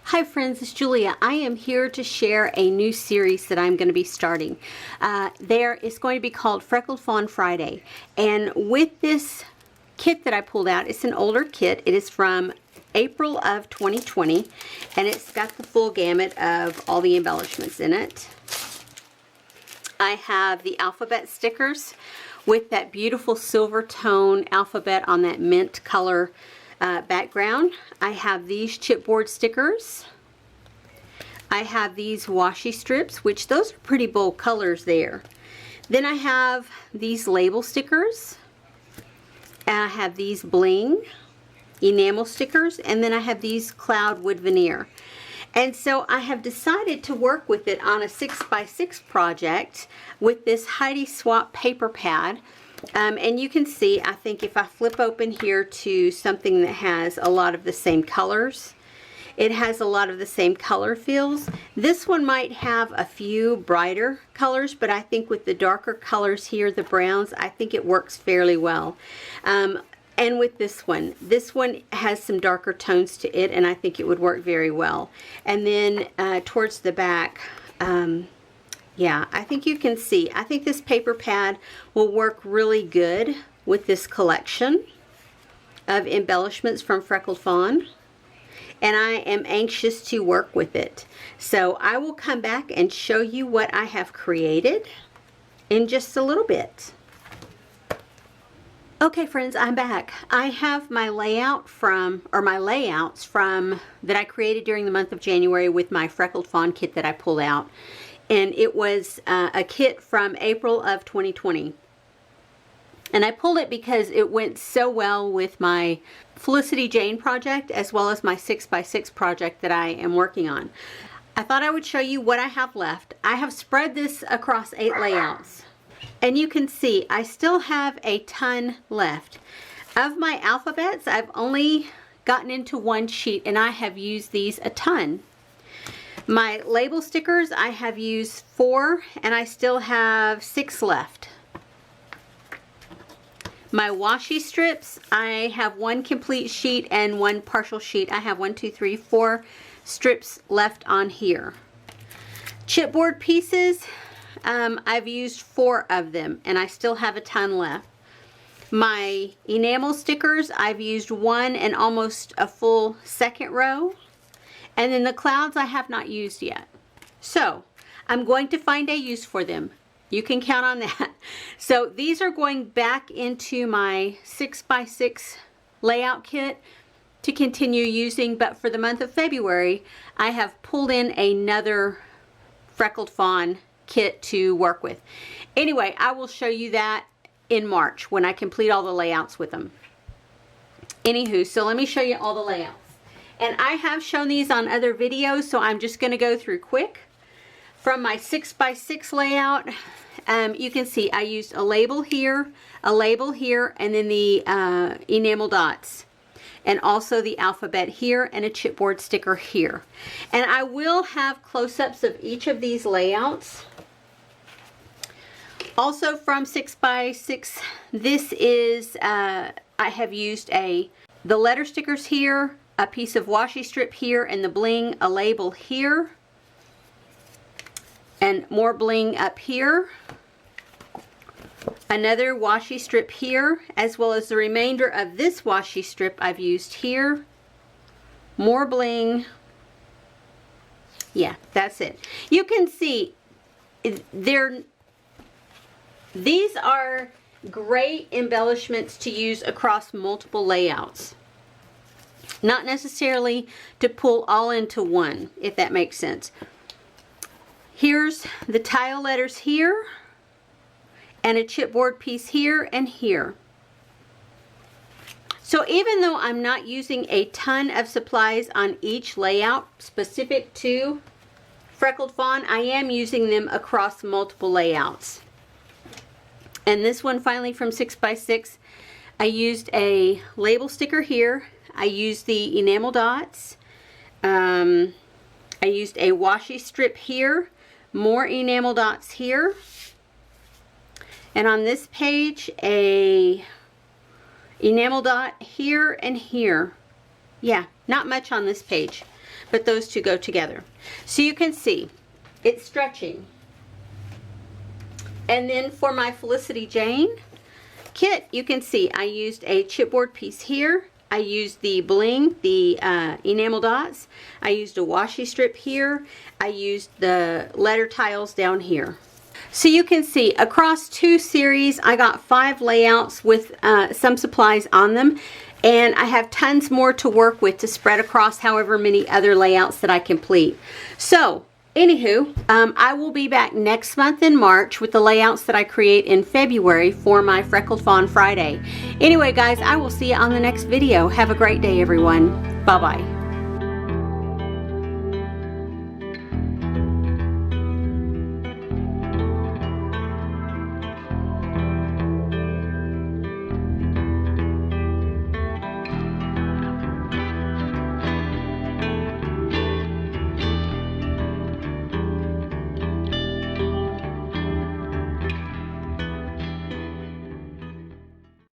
Hi friends, it's Julia. I am here to share a new series that I'm going to be starting. There is going to be called Freckled Fawn Friday. And with this kit that I pulled out, it's an older kit. It is from April of 2020 and it's got the full gamut of all the embellishments in it. I have the alphabet stickers with that beautiful silver tone alphabet on that mint color background. I have these chipboard stickers. I have these washi strips, which those are pretty bold colors there. Then I have these label stickers. And I have these bling enamel stickers, and then I have these cloud wood veneer. And so I have decided to work with it on a 6x6 project with this Heidi Swap paper pad. And you can see, I think if I flip open here to something that has a lot of the same colors, it has a lot of the same color feels. This one might have a few brighter colors, but I think with the darker colors here, the browns, I think it works fairly well. And with this one has some darker tones to it, and I think it would work very well. And then towards the back, yeah, I think you can see, I think this paper pad will work really good with this collection of embellishments from Freckled Fawn. And I am anxious to work with it. So I will come back and show you what I have created in just a little bit. Okay friends, I'm back. I have my layout my layouts from that I created during the month of January with my Freckled Fawn kit that I pulled out. And it was a kit from April of 2020. And I pulled it because it went so well with my Felicity Jane project as well as my 6x6 project that I am working on. I thought I would show you what I have left. I have spread this across 8 layouts. And you can see I still have a ton left. Of my alphabets, I've only gotten into 1 sheet and I have used these a ton. My label stickers, I have used 4 and I still have 6 left. My washi strips, I have 1 complete sheet and 1 partial sheet. I have 4 strips left on here. Chipboard pieces, I've used 4 of them and I still have a ton left. My enamel stickers, I've used 1 and almost a full 2nd row. And then the clouds I have not used yet. So I'm going to find a use for them. You can count on that. So these are going back into my 6x6 layout kit to continue using, but for the month of February, I have pulled in another Freckled Fawn kit to work with. Anyway, I will show you that in March when I complete all the layouts with them. Anywho, so let me show you all the layouts. And I have shown these on other videos, so I'm just going to go through quick. From my 6x6 layout, you can see I used a label here, and then the enamel dots. And also the alphabet here and a chipboard sticker here. And I will have close-ups of each of these layouts. Also from 6x6, this is, I have used the letter stickers here, a piece of washi strip here, and the bling, a label here, and more bling up here, another washi strip here, as well as the remainder of this washi strip I've used here, more bling. Yeah, that's it. You can see these are great embellishments to use across multiple layouts. Not necessarily to pull all into one, if that makes sense. Here's the tile letters here, and a chipboard piece here and here. So even though I'm not using a ton of supplies on each layout specific to Freckled Fawn, I am using them across multiple layouts. And this one finally from 6x6, I used a label sticker here. I used the enamel dots. I used a washi strip here, more enamel dots here. And on this page, a enamel dot here and here. Yeah, not much on this page. but those two go together. So you can see it's stretching. And then for my Felicity Jane kit, you can see I used a chipboard piece here. I used the bling, the enamel dots. I used a washi strip here. I used the letter tiles down here. So you can see across 2 series, I got 5 layouts with some supplies on them. And I have tons more to work with to spread across however many other layouts that I complete. So, anywho, I will be back next month in March with the layouts that I create in February for my Freckled Fawn Friday. Anyway, guys, I will see you on the next video. Have a great day, everyone. Bye-bye.